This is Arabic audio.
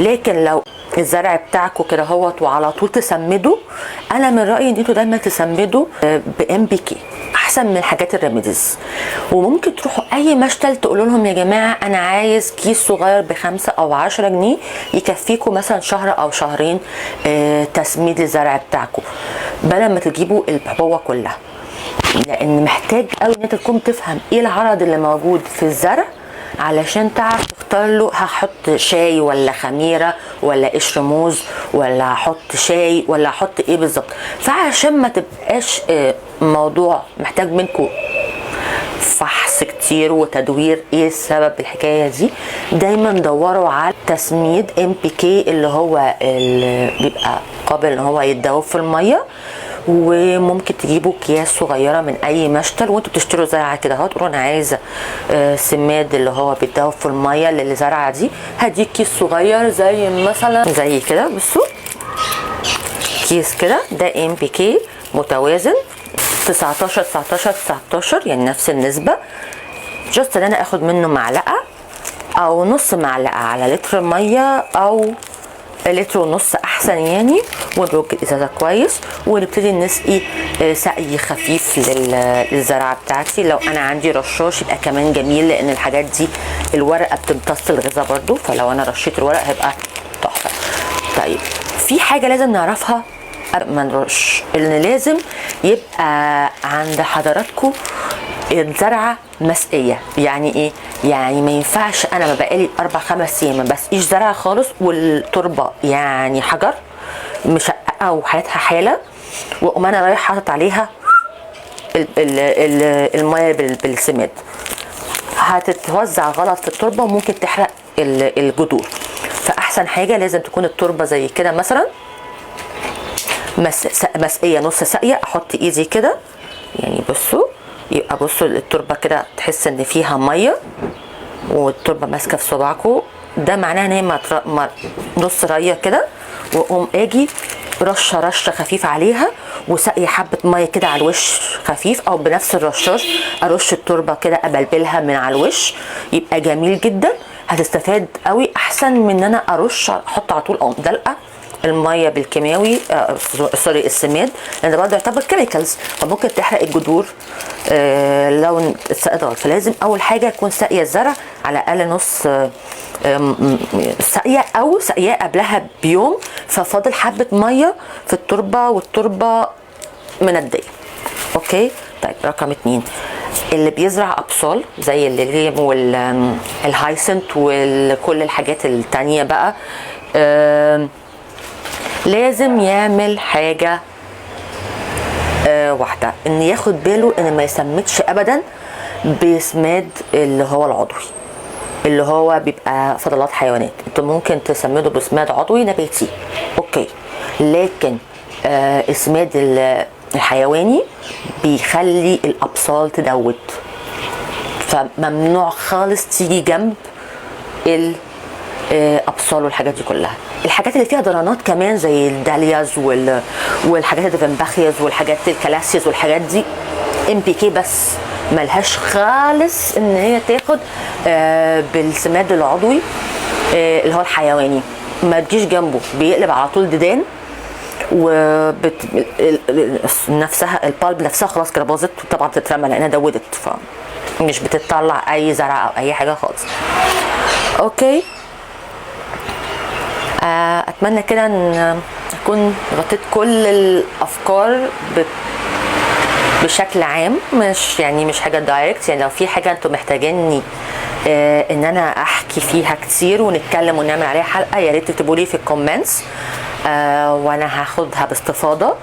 لكن لو الزرع بتاعكم كده هوت وعلى طول تسمدوا، انا من رايي ان انتوا دايما تسمدوا بام بي كي احسن من الحاجات الريميديز. وممكن تروحوا اي مشتل تقولوا لهم يا جماعه انا عايز كيس صغير ب5 أو 10 جنيه يكفيكم مثلا شهر او شهرين تسميد الزرع بتاعكم، بدل ما تجيبوا العبوه كلها. لان محتاج قوي ان انت تكون تفهم ايه العرض اللي موجود في الزرع علشان تعرف تختار له هحط شاي ولا خميره ولا قشر موز ولا هحط شاي ولا هحط ايه بالظبط. فعشان ما تبقاش موضوع محتاج منكم فحص كتير وتدوير ايه السبب الحكايه دي، دايما دوروا على تسميد ام بي كي اللي هو اللي بيبقى قابل ان هو يتدوب في الميه. وممكن تجيبوا اكياس صغيره من اي مشتل وانتوا بتشتروا زرعه كده اهو، تقولوا انا عايزه سماد اللي هو بيتدوب في الميه للزرعه دي، هديك كيس صغير زي مثلا زي كده، بصوا كيس كده ده ام بي كي متوازن 19 19 19 يعني نفس النسبه. جاست ان انا اخد منه معلقه او نص معلقه على لتر ميه او لتر ونص احسن يعني، ونرج الازازه كويس ونبتدي نسقي سقي خفيف للزرعه بتاعتي. لو انا عندي رشاش يبقى كمان جميل، لان الحاجات دي الورقه بتمتص الغذاء برضو، فلو انا رشيت الورق هيبقى تحفه. طيب في حاجه لازم نعرفها قبل ما نرش، ان لازم يبقى عند حضراتكم الزرعه مسقيه. يعني ايه؟ يعني ما ينفعش انا ما بقالي 4 5 ايام ما بسقيش زرعه خالص والتربه يعني حجر مشققه وحالتها حاله، واقوم انا رايح حاطط عليها الميه بالسماد، هتتوزع غلط في التربه وممكن تحرق الجذور. فاحسن حاجه لازم تكون التربه زي كده مثلا مسقيه نص ساقيه، احط ايدي كده يعني بصوا، يبقى بصوا التربه كده تحس ان فيها ميه والتربه ماسكه في صباعكم، ده معناه ان هي نص ريه كده، واقوم اجي رشه خفيفه عليها وسقي حبه ميه كده على الوش خفيف، او بنفس الرشاش ارش التربه كده ابلبلها من على الوش، يبقى جميل جدا. هتستفاد قوي احسن من ان انا ارش احط على طول او دلقه الميه بالكيماوي سوري السماد، لان ده برضه يعتبر كيميكالز فممكن تحرق الجذور لو اتسقت غلط. فلازم اول حاجه يكون سقي الزرع على الاقل نص سقيه او سقياه قبلها بيوم، ففاضل حبه ميه في التربه والتربه منديه. اوكي طيب رقم 2 اللي بيزرع ابصال زي الليليم والهايسنت وكل الحاجات التانية بقى لازم يعمل حاجة واحدة، ان ياخد باله ان ما يسمدش ابدا بسماد اللي هو العضوي اللي هو بيبقى فضلات حيوانات. انتوا ممكن تسمدوا بسماد عضوي نباتي اوكي، لكن السماد الحيواني بيخلي الابصال تدوت، فممنوع خالص تيجي جنب الابصال والحاجات دي كلها. الحاجات اللي فيها ضرانات كمان زي الدالياز والحاجات الديفنباخياز والحاجات الكلاسياز والحاجات دي ام بي كي بس، ملهاش خالص ان هي تاخد بالسماد العضوي اللي هو الحيواني، ما تجيش جنبه بيقلب على طول ديدان، نفسها البالب نفسها خلاص كده باظت وطبعا بتترمى لانها دودت، فمش بتطلع اي زرع او اي حاجه خالص. اوكي اتمنى كده ان اكون غطيت كل الافكار بشكل عام، مش حاجه دايركت. يعني لو في حاجه انتم محتاجيني ان انا احكي فيها كتير ونتكلم ونعمل عليها حلقه، يا ريت تكتبوا لي في الكومنتس وانا هاخدها باستفاضه.